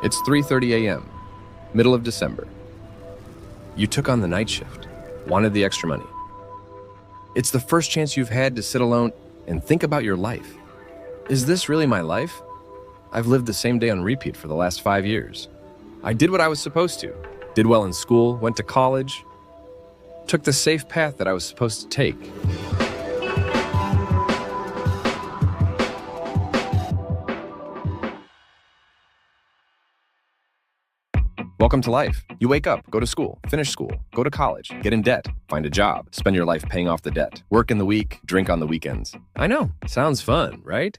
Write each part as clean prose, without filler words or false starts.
It's 3:30 a.m., middle of December. You took on the night shift, wanted the extra money. It's the first chance you've had to sit alone and think about your life. Is this really my life? I've lived the same day on repeat for the last 5 years. I did what I was supposed to, did well in school, went to college, took the safe path that I was supposed to take. Welcome to life. You wake up, go to school, finish school, go to college, get in debt, find a job, spend your life paying off the debt, work in the week, drink on the weekends. I know, sounds fun, right?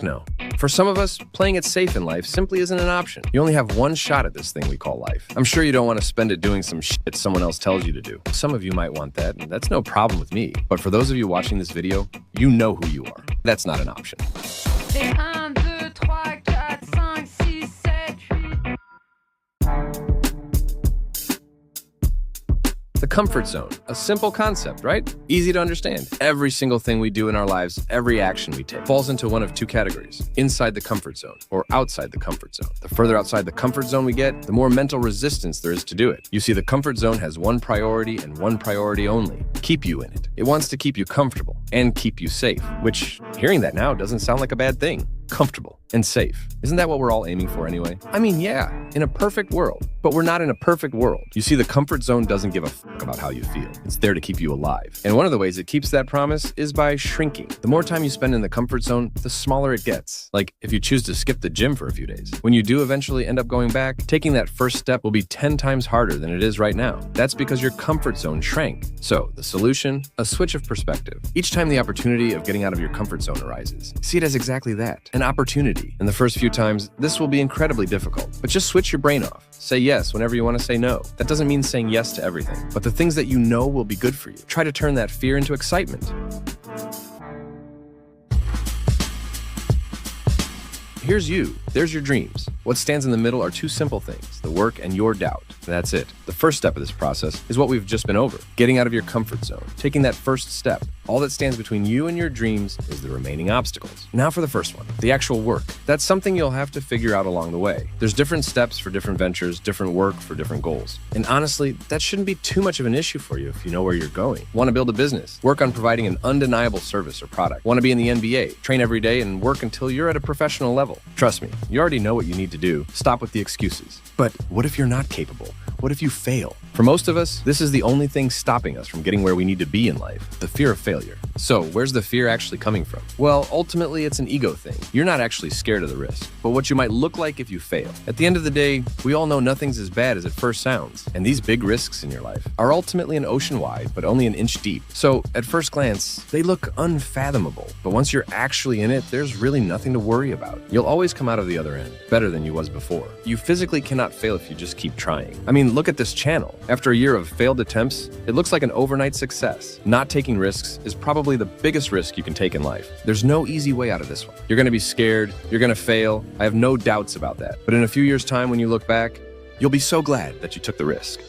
No. For some of us, playing it safe in life simply isn't an option. You only have one shot at this thing we call life. I'm sure you don't want to spend it doing some shit someone else tells you to do. Some of you might want that, and that's no problem with me. But for those of you watching this video, you know who you are. That's not an option. The comfort zone, a simple concept, right? Easy to understand. Every single thing we do in our lives, every action we take, falls into one of two categories: inside the comfort zone or outside the comfort zone. The further outside the comfort zone we get, the more mental resistance there is to do it. You see, the comfort zone has one priority and one priority only: keep you in it. It wants to keep you comfortable and keep you safe, which, hearing that now, doesn't sound like a bad thing. Comfortable and safe. Isn't that what we're all aiming for anyway? I mean, yeah, in a perfect world. But we're not in a perfect world. You see, the comfort zone doesn't give a fuck about how you feel. It's there to keep you alive. And one of the ways it keeps that promise is by shrinking. The more time you spend in the comfort zone, the smaller it gets. Like if you choose to skip the gym for a few days. When you do eventually end up going back, taking that first step will be 10 times harder than it is right now. That's because your comfort zone shrank. So the solution, a switch of perspective. Each time the opportunity of getting out of your comfort zone arises, see it as exactly that, an opportunity. In the first few times, this will be incredibly difficult, but just switch your brain off. Say yes whenever you want to say no. That doesn't mean saying yes to everything, but the things that you know will be good for you. Try to turn that fear into excitement. Here's you. There's your dreams. What stands in the middle are two simple things: the work and your doubt. That's it. The first step of this process is what we've just been over: getting out of your comfort zone, taking that first step. All that stands between you and your dreams is the remaining obstacles. Now for the first one, the actual work. That's something you'll have to figure out along the way. There's different steps for different ventures, different work for different goals. And honestly, that shouldn't be too much of an issue for you if you know where you're going. Want to build a business? Work on providing an undeniable service or product. Want to be in the NBA? Train every day and work until you're at a professional level. Trust me, you already know what you need to do. Stop with the excuses. But what if you're not capable? What if you fail? For most of us, this is the only thing stopping us from getting where we need to be in life: the fear of failure. So, where's the fear actually coming from? Well, ultimately, it's an ego thing. You're not actually scared of the risk, but what you might look like if you fail. At the end of the day, we all know nothing's as bad as it first sounds, and these big risks in your life are ultimately an ocean wide, but only an inch deep. So, at first glance, they look unfathomable, but once you're actually in it, there's really nothing to worry about. You'll always come out of the other end better than you was before. You physically cannot fail if you just keep trying. I mean, look at this channel. After a year of failed attempts, it looks like an overnight success. Not taking risks is probably the biggest risk you can take in life. There's no easy way out of this one. You're going to be scared, you're going to fail. I have no doubts about that. But in a few years' time, when you look back, you'll be so glad that you took the risk.